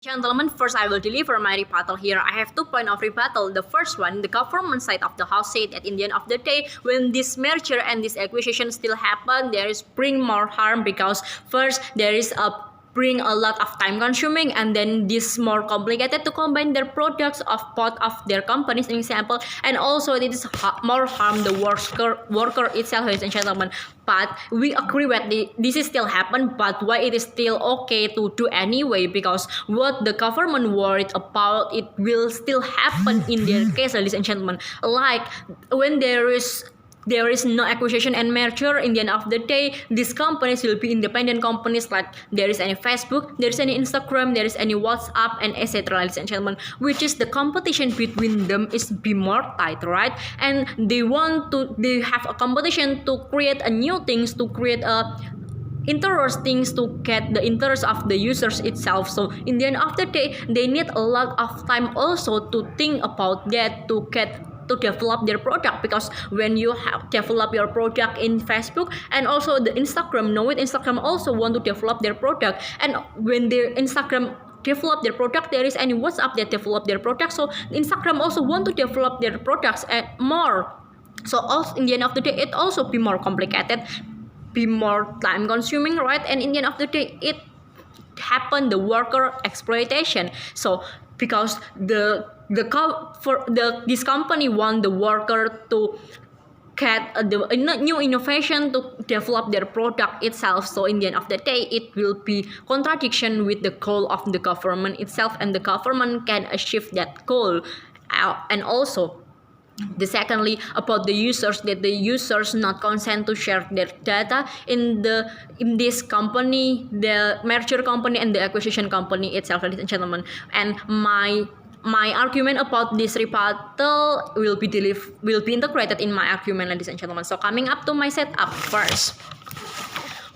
Gentlemen, first I will deliver my rebuttal here. I have 2 points of rebuttal. The first one, the government side of the house said that in the end of the day, when this merger and this acquisition still happen, there is bring more harm because first there is a bring a lot of time consuming and then this more complicated to combine their products of both of their companies in example, and also it is more harm the worker itself, ladies and gentlemen. But we agree that this is still happen, but why it is still okay to do anyway, because what the government worried about it will still happen in their case, ladies and gentlemen. Like when there is no acquisition and merger, in the end of the day these companies will be independent companies, like there is any Facebook, there is any Instagram, there is any WhatsApp and etc, ladies and gentlemen, which is the competition between them is be more tight, right? And they have a competition to create a new things, to create a interest things to get the interest of the users itself. So in the end of the day they need a lot of time also to think about that, to develop their product, because when you have develop your product in Facebook and also the Instagram, know it, Instagram also want to develop their product, and when their Instagram develop their product, there is any WhatsApp that develop their product, so Instagram also want to develop their products and more. So also in the end of the day it also be more complicated, be more time consuming, right? And in the end of the day it happen the worker exploitation. So because this company want the worker to get the new innovation to develop their product itself. So in the end of the day it will be contradiction with the goal of the government itself, and the government can achieve that goal. And also the secondly about the users, that the users not consent to share their data in this company, the merger company and the acquisition company itself, ladies and gentlemen. And my argument about this rebuttal will be integrated in my argument, ladies and gentlemen. So coming up to my setup first.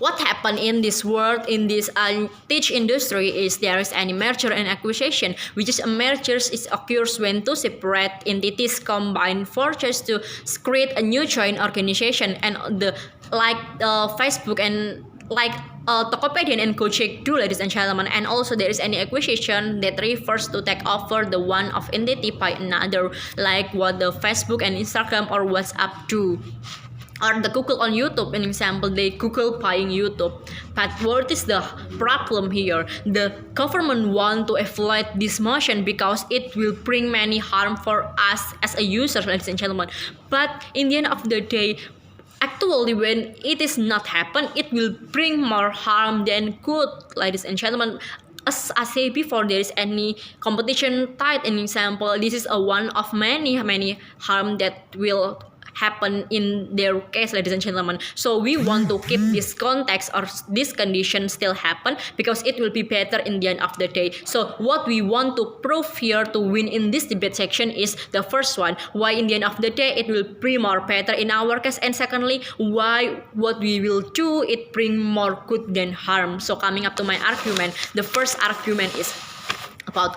What happened in this world, in this tech industry, is there is any merger and acquisition, which is a merger is occurs when two separate entities combine forces to create a new joint organization, and Facebook and Tokopedia and Gojek do, ladies and gentlemen. And also there is any acquisition that refers to take over the one of entity by another, like what the Facebook and Instagram or WhatsApp do, or the Google on YouTube. An example, they Google buying YouTube. But what is the problem here? The government want to avoid this motion because it will bring many harm for us as a user, ladies and gentlemen. But in the end of the day, actually when it is not happen, it will bring more harm than good, ladies and gentlemen. As I said before, there is any competition tight. An example, this is a one of many harm that will happen in their case, ladies and gentlemen. So we want to keep this context or this condition still happen, because it will be better in the end of the day. So what we want to prove here to win in this debate section is the first one, why in the end of the day it will be more better in our case, and secondly why what we will do it bring more good than harm. So coming up to my argument, the first argument is about,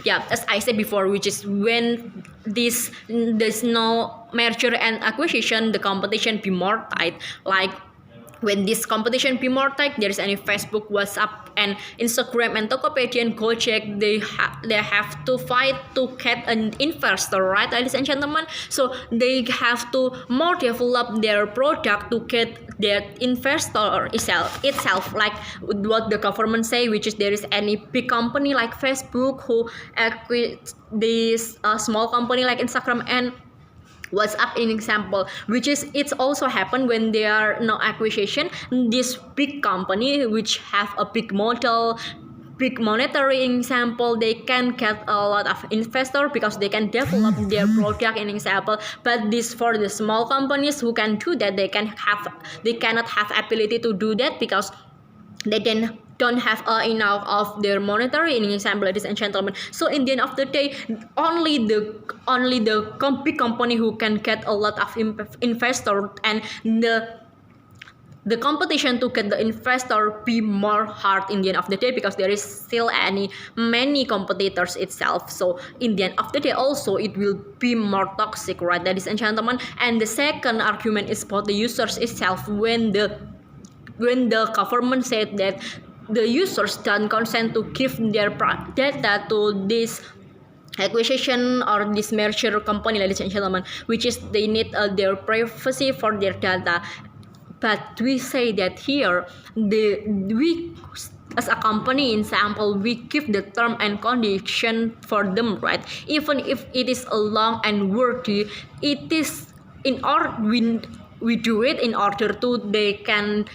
as I said before, which is when there's no merger and acquisition, the competition be more tight. Like when this competition be more tight, there is any Facebook, WhatsApp and Instagram and Tokopedia and Gojek, they have to fight to get an investor, right, ladies and gentlemen? So they have to more develop their product to get their investor itself, like what the government say, which is there is any big company like Facebook who acquire this small company like Instagram and WhatsApp in example, which is it's also happen when there are no acquisition. This big company which have a big model, big monetary example, they can get a lot of investor because they can develop their product in example. But this for the small companies who can do that, they cannot have ability to do that because they don't have enough of their monetary in example, ladies and gentlemen. So in the end of the day, only the big company who can get a lot of investor, and the competition to get the investor be more hard in the end of the day, because there is still many competitors itself. So in the end of the day also it will be more toxic, right, ladies and gentlemen. And the second argument is about the users itself. When the government said that the users don't consent to give their data to this acquisition or this merger company, ladies and gentlemen, which is they need their privacy for their data. But we say that here we as a company, in example, we give the term and condition for them, right? Even if it is a long and wordy, it is in order we do it in order to they can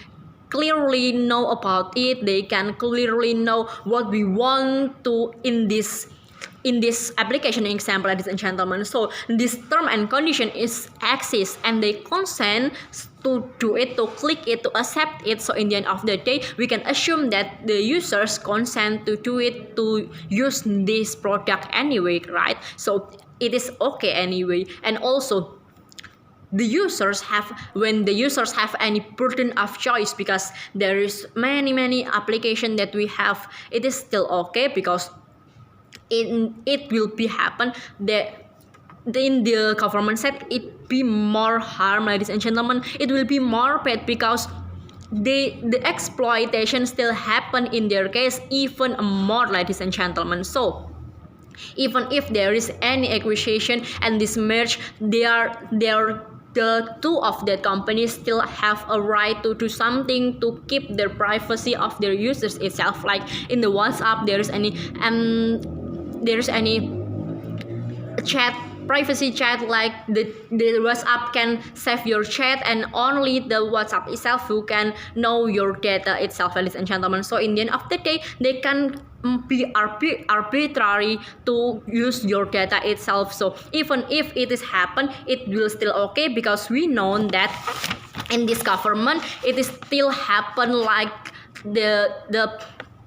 clearly know about it, they can clearly know what we want to in this application example, ladies and gentlemen. So this term and condition is exists and they consent to do it, to click it, to accept it. So in the end of the day, we can assume that the users consent to do it, to use this product anyway, right? So it is okay anyway. And also the users have, when the users have any burden of choice, because there is many application that we have, it is still okay, because it will be happen that in the government side it be more harm, ladies and gentlemen, it will be more bad, because the exploitation still happen in their case even more, ladies and gentlemen. So even if there is any acquisition and this merge, the two of that companies still have a right to do something to keep their privacy of their users itself. Like in the WhatsApp, there is any chat, privacy chat, like the WhatsApp can save your chat and only the WhatsApp itself who can know your data itself, ladies and gentlemen. So in the end of the day, they can be arbitrary to use your data itself. So even if it is happen, it will still okay, because we know that in this government it is still happen like the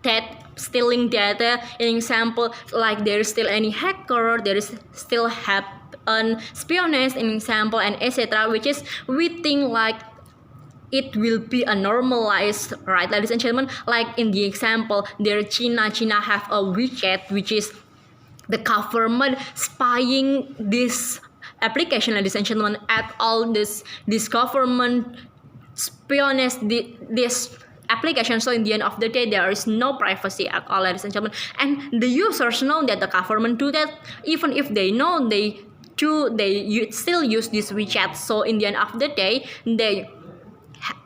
that stealing data. In example, like there is still any hacker, there is still happen espionage, in example, and etc., which is we think like it will be a normalized, right, ladies and gentlemen? Like in the example, there China have a WeChat, which is the government spying this application, ladies and gentlemen, at all this government espionage this application. So in the end of the day, there is no privacy at all, ladies and gentlemen, and the users know that the government do that. Even if they know they still use this WeChat. So in the end of the day,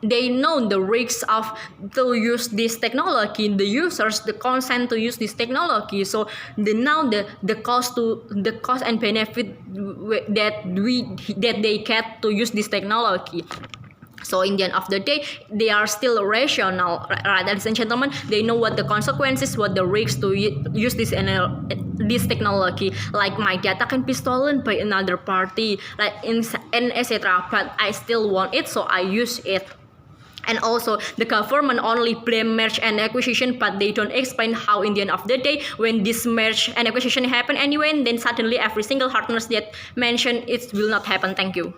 they know the risks of to use this technology, the users, the consent to use this technology. So the cost and benefit that they get to use this technology. So in the end of the day, they are still rational, right, ladies and gentlemen? They know what the consequences, what the risks to use this technology. Like my data can be stolen by another party, like and etc. But I still want it, so I use it. And also the government only blame merge and acquisition, but they don't explain how in the end of the day, when this merge and acquisition happen anyway, then suddenly every single partners that mentioned it will not happen. Thank you.